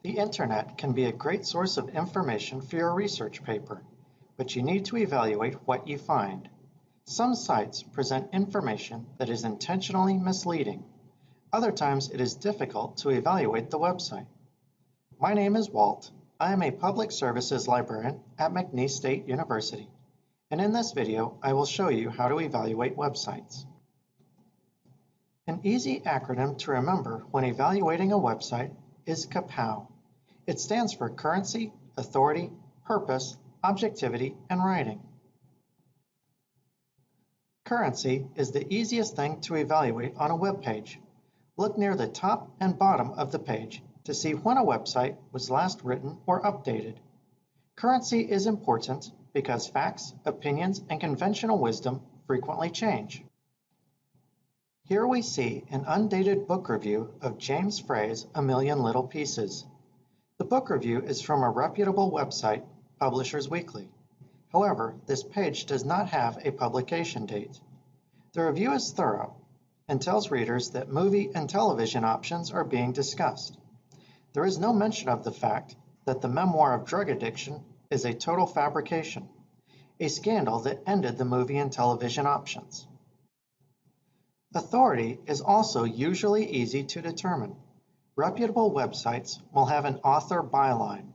The internet can be a great source of information for your research paper, but you need to evaluate what you find. Some sites present information that is intentionally misleading. Other times it is difficult to evaluate the website. My name is Walt. I am a public services librarian at McNeese State University, and in this video I will show you how to evaluate websites. An easy acronym to remember when evaluating a website is KAPOW. It stands for Currency, Authority, Purpose, Objectivity, and Writing. Currency is the easiest thing to evaluate on a web page. Look near the top and bottom of the page to see when a website was last written or updated. Currency is important because facts, opinions, and conventional wisdom frequently change. Here we see an undated book review of James Frey's A Million Little Pieces. The book review is from a reputable website, Publishers Weekly. However, this page does not have a publication date. The review is thorough and tells readers that movie and television options are being discussed. There is no mention of the fact that the memoir of drug addiction is a total fabrication, a scandal that ended the movie and television options. Authority is also usually easy to determine. Reputable websites will have an author byline.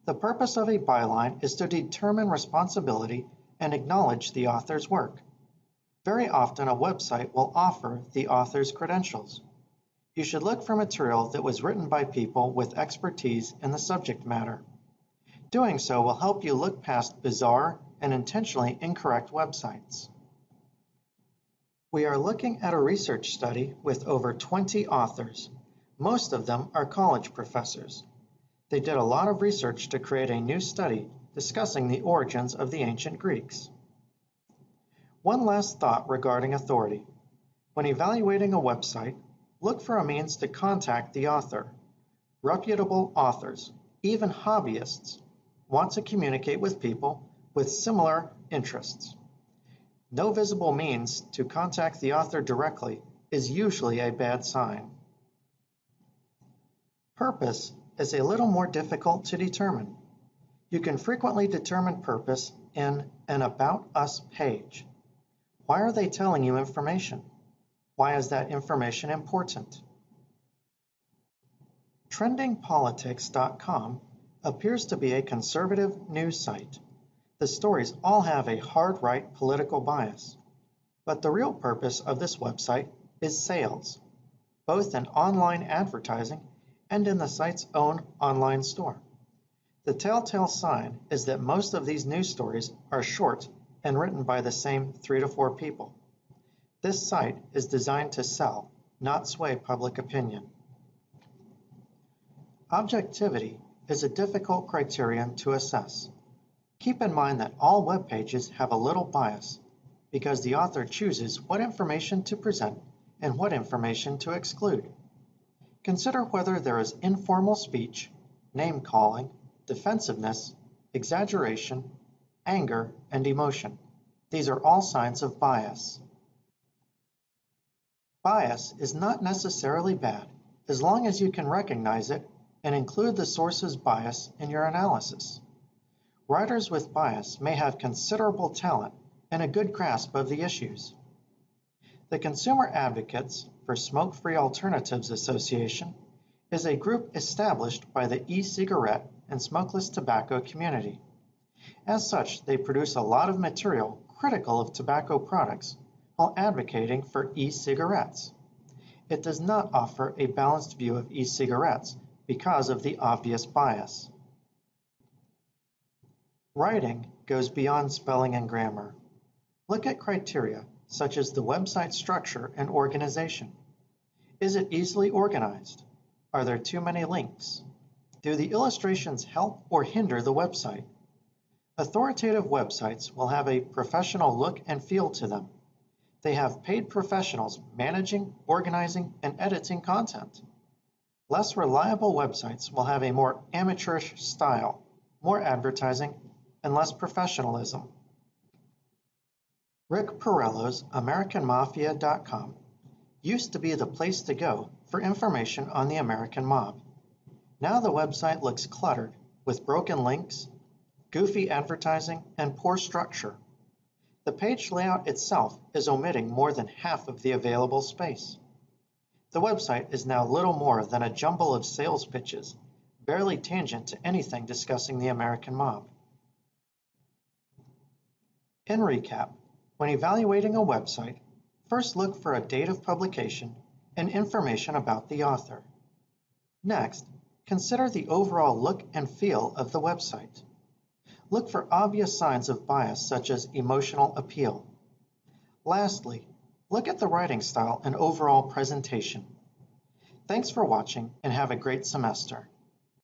The purpose of a byline is to determine responsibility and acknowledge the author's work. Very often a website will offer the author's credentials. You should look for material that was written by people with expertise in the subject matter. Doing so will help you look past bizarre and intentionally incorrect websites. We are looking at a research study with over 20 authors. Most of them are college professors. They did a lot of research to create a new study discussing the origins of the ancient Greeks. One last thought regarding authority. When evaluating a website, look for a means to contact the author. Reputable authors, even hobbyists, want to communicate with people with similar interests. No visible means to contact the author directly is usually a bad sign. Purpose is a little more difficult to determine. You can frequently determine purpose in an About Us page. Why are they telling you information? Why is that information important? TrendingPolitics.com appears to be a conservative news site. The stories all have a hard-right political bias, but the real purpose of this website is sales, both in online advertising and in the site's own online store. The telltale sign is that most of these news stories are short and written by the same 3 to 4 people. This site is designed to sell, not sway public opinion. Objectivity is a difficult criterion to assess. Keep in mind that all web pages have a little bias because the author chooses what information to present and what information to exclude. Consider whether there is informal speech, name-calling, defensiveness, exaggeration, anger, and emotion. These are all signs of bias. Bias is not necessarily bad as long as you can recognize it and include the source's bias in your analysis. Writers with bias may have considerable talent and a good grasp of the issues. The Consumer Advocates for Smoke-Free Alternatives Association is a group established by the e-cigarette and smokeless tobacco community. As such, they produce a lot of material critical of tobacco products while advocating for e-cigarettes. It does not offer a balanced view of e-cigarettes because of the obvious bias. Writing goes beyond spelling and grammar. Look at criteria such as the website structure and organization. Is it easily organized? Are there too many links? Do the illustrations help or hinder the website? Authoritative websites will have a professional look and feel to them. They have paid professionals managing, organizing, and editing content. Less reliable websites will have a more amateurish style, more advertising, and less professionalism. Rick Porrello's AmericanMafia.com used to be the place to go for information on the American mob. Now the website looks cluttered with broken links, goofy advertising, and poor structure. The page layout itself is omitting more than half of the available space. The website is now little more than a jumble of sales pitches, barely tangent to anything discussing the American mob. In recap, when evaluating a website, first look for a date of publication and information about the author. Next, consider the overall look and feel of the website. Look for obvious signs of bias such as emotional appeal. Lastly, look at the writing style and overall presentation. Thanks for watching and have a great semester.